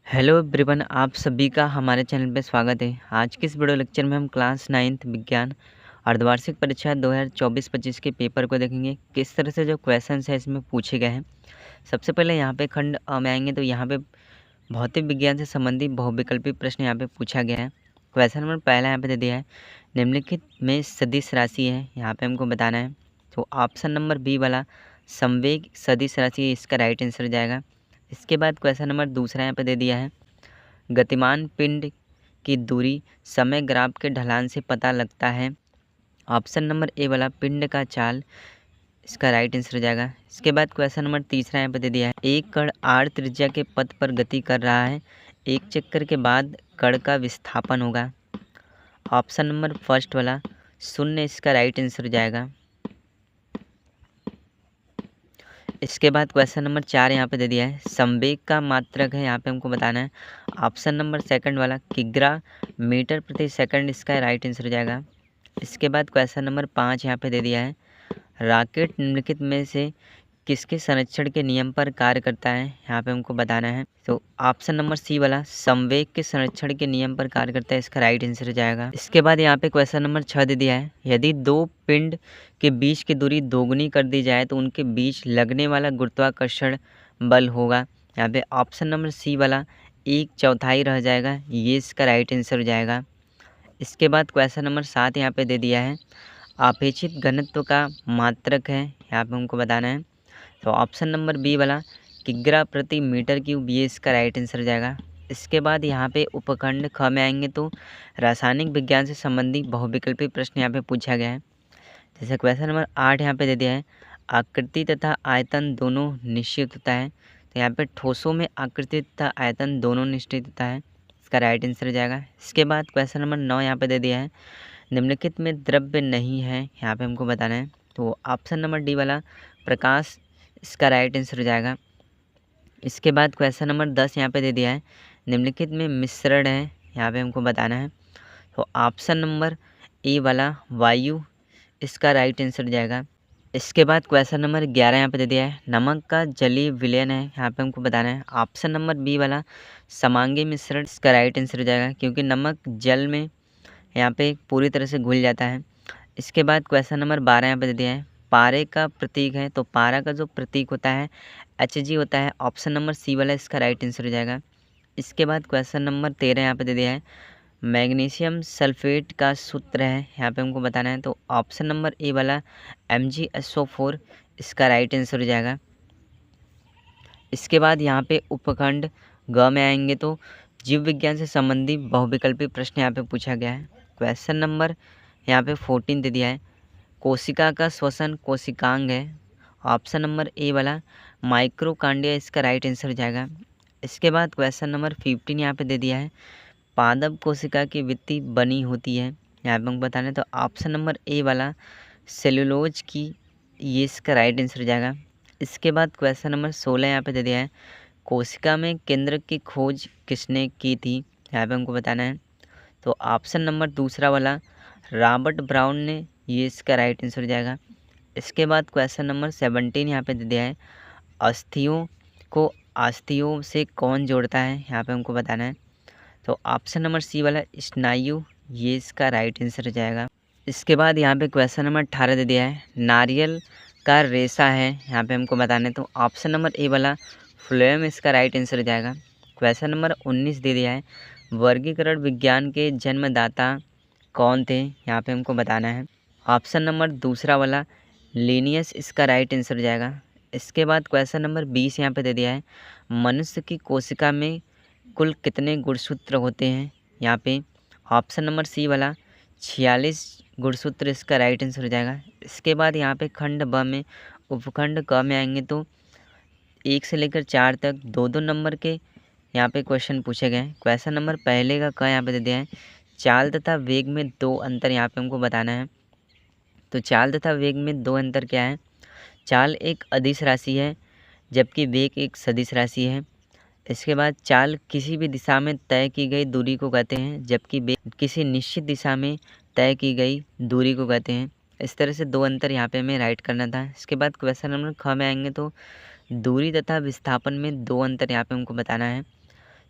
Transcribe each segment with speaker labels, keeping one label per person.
Speaker 1: Hello everyone, आप सभी का हमारे चैनल पे स्वागत है। आज के इस वीडियो लेक्चर में हम क्लास 9th विज्ञान अर्धवार्षिक परीक्षा 2024-25 के पेपर को देखेंगे। किस तरह से जो क्वेश्चंस है इसमें पूछे गए हैं। सबसे पहले यहाँ पे खंड अ में आएंगे तो यहाँ पे भौतिक विज्ञान से संबंधित बहुविकल्पी प्रश्न यहाँ पे पूछा गया है। क्वेश्चन नंबर पहला यहाँ पे दे दिया है, निम्नलिखित में सदिश राशि है, यहाँ पे हमको बताना है। तो ऑप्शन नंबर बी वाला संवेग सदिश राशि है, इसका राइट आंसर हो जाएगा। इसके बाद क्वेश्चन नंबर दूसरा यहाँ पे दे दिया है, गतिमान पिंड की दूरी समय ग्राफ के ढलान से पता लगता है। ऑप्शन नंबर ए वाला पिंड का चाल, इसका राइट आंसर हो जाएगा। इसके बाद क्वेश्चन नंबर तीसरा यहाँ पे दे दिया है, एक कण आर त्रिज्या के पथ पर गति कर रहा है, एक चक्कर के बाद कण का विस्थापन होगा। ऑप्शन नंबर फर्स्ट वाला शून्य, इसका राइट आंसर हो जाएगा। इसके बाद क्वेश्चन नंबर 4 यहाँ पे दे दिया है, संवेग का मात्रक है, यहाँ पे हमको बताना है। ऑप्शन नंबर सेकंड वाला किग्रा मीटर प्रति सेकंड, इसका राइट आंसर हो जाएगा। इसके बाद क्वेश्चन नंबर 5 यहाँ पे दे दिया है, रॉकेट निम्नलिखित में से किसके संरक्षण के नियम पर कार्य करता है, यहाँ पे हमको बताना है। तो ऑप्शन नंबर सी वाला संवेग के संरक्षण के नियम पर कार्य करता है, इसका राइट आंसर हो जाएगा। इसके बाद यहाँ पे क्वेश्चन नंबर 6 दे दिया है, यदि दो पिंड के बीच की दूरी दोगुनी कर दी जाए तो उनके बीच लगने वाला गुरुत्वाकर्षण बल होगा। यहाँ पे ऑप्शन नंबर सी वाला 1/4 रह जाएगा, ये इसका राइट आंसर हो जाएगा। इसके बाद क्वेश्चन नंबर 7 यहाँ पे दे दिया है, अपेक्षित घनत्व का मात्रक है, यहाँ पे हमको बताना है। तो ऑप्शन नंबर बी वाला किग्रा प्रति मीटर क्यूब, ये इसका राइट आंसर हो जाएगा। इसके बाद यहाँ पे उपखंड ख में आएंगे तो रासायनिक विज्ञान से संबंधित बहुविकल्पी प्रश्न यहाँ पे पूछा गया है। जैसे क्वेश्चन नंबर 8 यहाँ पे दे दिया है, आकृति तथा आयतन दोनों निश्चित होता है। तो यहाँ पे ठोसों में आकृति तथा आयतन दोनों निश्चित होता है, इसका राइट आंसर हो जाएगा। इसके बाद क्वेश्चन नंबर 9 यहाँ पे दे दिया है, निम्नलिखित में द्रव्य नहीं है, यहाँ पे हमको बताना है। तो ऑप्शन नंबर डी वाला प्रकाश, इसका राइट आंसर हो जाएगा। इसके बाद क्वेश्चन नंबर 10 यहाँ पे दे दिया है, निम्नलिखित में मिश्रण है, यहाँ पे हमको बताना है। तो ऑप्शन नंबर ए वाला वायु, इसका राइट आंसर हो जाएगा। इसके बाद क्वेश्चन नंबर 11 यहाँ पे दे दिया है, नमक का जलीय विलयन है, यहाँ पे हमको बताना है। ऑप्शन नंबर बी वाला समांगी मिश्रण, इसका राइट आंसर हो जाएगा, क्योंकि नमक जल में यहाँ पे पूरी तरह से घुल जाता है। इसके बाद क्वेश्चन नंबर 12 यहाँ पे दे दिया है, पारे का प्रतीक है, तो पारा का जो प्रतीक होता है Hg होता है। ऑप्शन नंबर सी वाला इसका राइट आंसर हो जाएगा। इसके बाद क्वेश्चन नंबर 13 यहाँ पे दे दिया है, मैग्नीशियम सल्फेट का सूत्र है, यहाँ पे हमको बताना है। तो ऑप्शन नंबर ए वाला MgSO4, इसका राइट आंसर हो जाएगा। इसके बाद यहाँ पे उपखंड ग में आएंगे तो जीव विज्ञान से संबंधित बहुविकल्पी प्रश्न यहाँ पे पूछा गया है। क्वेश्चन नंबर यहाँ पे 14 दे दिया है, कोशिका का श्वसन कोशिकांग है। ऑप्शन नंबर ए वाला माइक्रोकांडिया, इसका राइट आंसर हो जाएगा। इसके बाद क्वेश्चन नंबर 15 यहाँ पे दे दिया है, पादप कोशिका की वृत्ति बनी होती है, यहाँ पे हमको बताना है। तो ऑप्शन नंबर ए वाला सेलुलोज की, ये इसका राइट आंसर हो जाएगा। इसके बाद क्वेश्चन नंबर 16 यहाँ पे दे दिया है, कोशिका में केंद्र की खोज किसने की थी, यहाँ पे हमको बताना है। तो ऑप्शन नंबर दूसरा वाला रॉबर्ट ब्राउन ने, ये इसका राइट आंसर हो जाएगा। इसके बाद क्वेश्चन नंबर 17 यहाँ पे दे दिया है, अस्थियों को अस्थियों से कौन जोड़ता है, यहाँ पे हमको बताना है। तो ऑप्शन नंबर सी वाला स्नायु, ये इसका राइट आंसर हो जाएगा। इसके बाद यहाँ पे क्वेश्चन नंबर 18 दे दिया है, नारियल का रेशा है, यहाँ पे हमको बताना है। तो ऑप्शन नंबर ए वाला फ्लोएम, इसका राइट आंसर हो जाएगा। क्वेश्चन नंबर 19 दे दिया है, वर्गीकरण विज्ञान के जन्मदाता कौन थे, यहाँ पे हमको बताना है। ऑप्शन नंबर दूसरा वाला लीनियस, इसका राइट आंसर हो जाएगा। इसके बाद क्वेश्चन नंबर 20 यहाँ पे दे दिया है, मनुष्य की कोशिका में कुल कितने गुणसूत्र होते हैं, यहाँ पे ऑप्शन नंबर सी वाला 46 गुणसूत्र, इसका राइट आंसर हो जाएगा। इसके बाद यहाँ पे खंड ब में उपखंड क में आएंगे तो 1 से लेकर 4 तक 2-2 नंबर के यहाँ पे क्वेश्चन पूछे गए हैं। क्वेश्चन नंबर पहले का क यहाँ पे दे दिया है, चाल तथा वेग में 2 अंतर, यहाँ पे हमको बताना है। तो चाल तथा वेग में 2 अंतर क्या है, चाल एक अदिश राशि है जबकि वेग एक सदिश राशि है। इसके बाद चाल किसी भी दिशा में तय की गई दूरी को कहते हैं, जबकि वेग किसी निश्चित दिशा में तय की गई दूरी को कहते हैं। इस तरह से 2 अंतर यहाँ पे हमें राइट करना था। इसके बाद क्वेश्चन नंबर ख में आएंगे तो दूरी तथा विस्थापन में 2 अंतर यहाँ पे हमको बताना है।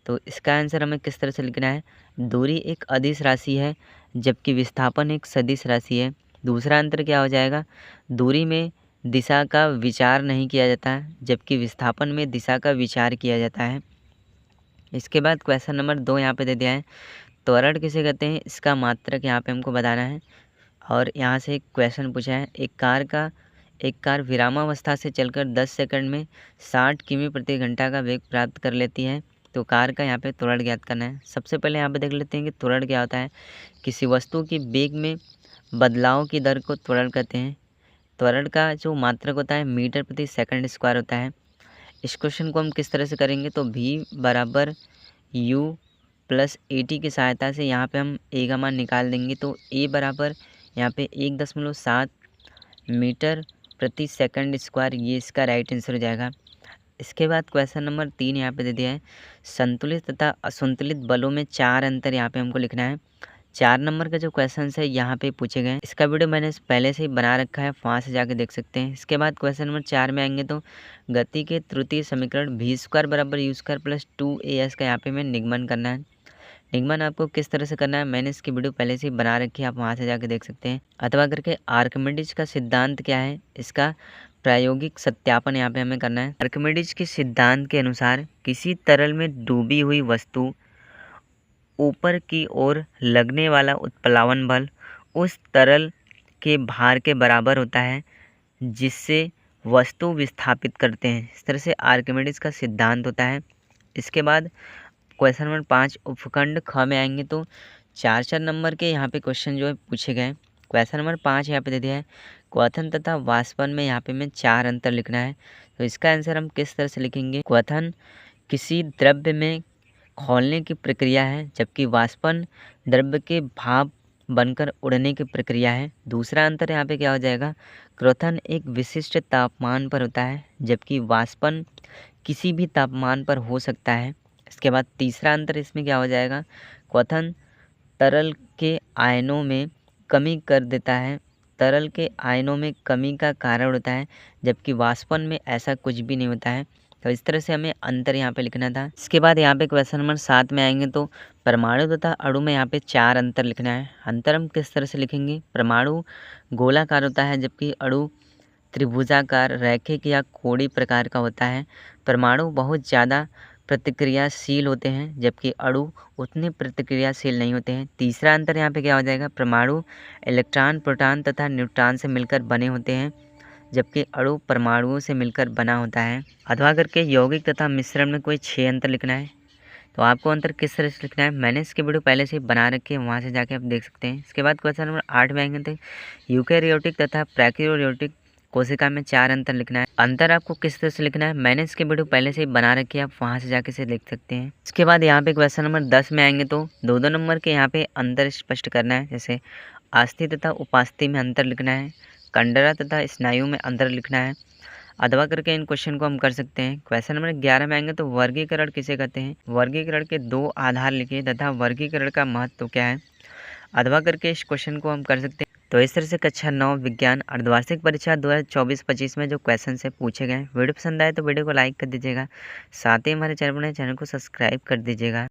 Speaker 1: तो इसका आंसर हमें किस तरह से लिखना है, दूरी एक अदिश राशि है जबकि विस्थापन एक सदिश राशि है। दूसरा अंतर क्या हो जाएगा, दूरी में दिशा का विचार नहीं किया जाता है जबकि विस्थापन में दिशा का विचार किया जाता है। इसके बाद क्वेश्चन नंबर 2 यहाँ पे दे दिया है, त्वरण किसे कहते हैं, इसका मात्रक यहाँ पे हमको बताना है। और यहाँ से एक क्वेश्चन पूछा है, एक कार विरामावस्था से चलकर 10 सेकंड में 60 किमी प्रति घंटा का वेग प्राप्त कर लेती है, तो कार का यहाँ पे त्वरण ज्ञात करना है। सबसे पहले यहाँ पे देख लेते हैं कि त्वरण क्या होता है। किसी वस्तु की वेग में बदलाव की दर को त्वरण कहते हैं। त्वरण का जो मात्रक होता है मीटर प्रति सेकंड स्क्वायर होता है। इस क्वेश्चन को हम किस तरह से करेंगे, तो v बराबर u प्लस ए टी की सहायता से यहाँ पे हम ए का मान निकाल देंगे। तो ए बराबर यहाँ पे 1.7 मीटर प्रति सेकंड स्क्वायर, ये इसका राइट आंसर हो जाएगा। इसके बाद क्वेश्चन नंबर 3 यहाँ पे दे दिया है, संतुलित तथा असंतुलित बलों में 4 अंतर यहाँ पे हमको लिखना है। 4 नंबर का जो क्वेश्चन है यहाँ पे पूछे गए हैं, इसका वीडियो मैंने पहले से ही बना रखा है, वहाँ से जाके देख सकते हैं। इसके बाद क्वेश्चन नंबर 4 में आएंगे तो गति के तृतीय समीकरण v² बराबर u² प्लस 2as का यहाँ पे हमें निगमन करना है। निगमन आपको किस तरह से करना है, मैंने इसकी वीडियो पहले से ही बना रखी है, आप वहाँ से जाके देख सकते हैं। अथवा करके आर्किमिडीज का सिद्धांत क्या है, इसका प्रायोगिक सत्यापन यहाँ पे हमें करना है। आर्किमिडीज के सिद्धांत के अनुसार किसी तरल में डूबी हुई वस्तु ऊपर की ओर लगने वाला उत्प्लावन बल उस तरल के भार के बराबर होता है जिससे वस्तु विस्थापित करते हैं। इस तरह से आर्किमिडीज का सिद्धांत होता है। इसके बाद क्वेश्चन नंबर 5 उपखंड ख में आएंगे तो 4 नंबर के यहाँ पे क्वेश्चन जो है पूछे गए। क्वेश्चन नंबर 5 यहाँ पे दे दिया है, क्वथन तथा वाष्पन में यहाँ पे हमें 4 अंतर लिखना है। तो इसका आंसर हम किस तरह से लिखेंगे, क्वथन किसी द्रव्य में खौलने की प्रक्रिया है जबकि वाष्पन द्रव्य के भाप बनकर उड़ने की प्रक्रिया है। दूसरा अंतर यहाँ पे क्या हो जाएगा, क्वथन एक विशिष्ट तापमान पर होता है जबकि वाष्पन किसी भी तापमान पर हो सकता है। इसके बाद तीसरा अंतर इसमें क्या हो जाएगा, क्वथन तरल के आयनों में कमी कर देता है, तरल के आयनों में कमी का कारण होता है जबकि वाष्पन में ऐसा कुछ भी नहीं होता है। तो इस तरह से हमें अंतर यहाँ पे लिखना था। इसके बाद यहाँ पे क्वेश्चन नंबर 7 में आएंगे तो परमाणु तथा अणु में यहाँ पे 4 अंतर लिखना है। अंतर हम किस तरह से लिखेंगे, परमाणु गोलाकार होता है जबकि अणु त्रिभुजाकार, रैखिक या कोड़ी प्रकार का होता है। परमाणु बहुत ज़्यादा प्रतिक्रियाशील होते हैं जबकि अणु उतने प्रतिक्रियाशील नहीं होते हैं। तीसरा अंतर यहाँ पे क्या हो जाएगा, परमाणु इलेक्ट्रॉन, प्रोटॉन तथा न्यूट्रॉन से मिलकर बने होते हैं जबकि अणु परमाणुओं से मिलकर बना होता है। अथवा करके यौगिक तथा मिश्रण में कोई 6 अंतर लिखना है। तो आपको अंतर किस तरह से लिखना है, मैंने इसकी वीडियो पहले से ही बना रखी है, वहाँ से जाके आप देख सकते हैं। इसके बाद क्वेश्चन नंबर 8 में आएंगे तो यूकैरियोटिक तथा प्रोकैरियोटिक कोशिका में 4 अंतर लिखना है। अंतर आपको किस तरह से लिखना है, मैंने इसकी वीडियो पहले से ही बना रखी है, आप वहाँ से जाके से देख सकते हैं। इसके बाद यहाँ पे क्वेश्चन नंबर 10 में आएंगे तो 2 नंबर के यहाँ पे अंतर स्पष्ट करना है। जैसे अस्थि तथा उपास्थि में अंतर लिखना है, कंडरा तथा स्नायु में अंतर लिखना है। अथवा करके इन क्वेश्चन को हम कर सकते हैं। क्वेश्चन नंबर 11 में आएंगे तो वर्गीकरण किसे कहते हैं, वर्गीकरण के 2 आधार लिखिए तथा वर्गीकरण का महत्व क्या है। अथवा करके इस क्वेश्चन को हम कर सकते हैं। तो इस तरह से कक्षा 9 विज्ञान अर्धवार्षिक परीक्षा 2024-25 में जो क्वेश्चन से पूछे गए। वीडियो पसंद आए तो वीडियो को लाइक कर दीजिएगा, साथ ही हमारे चैनल को सब्सक्राइब कर दीजिएगा।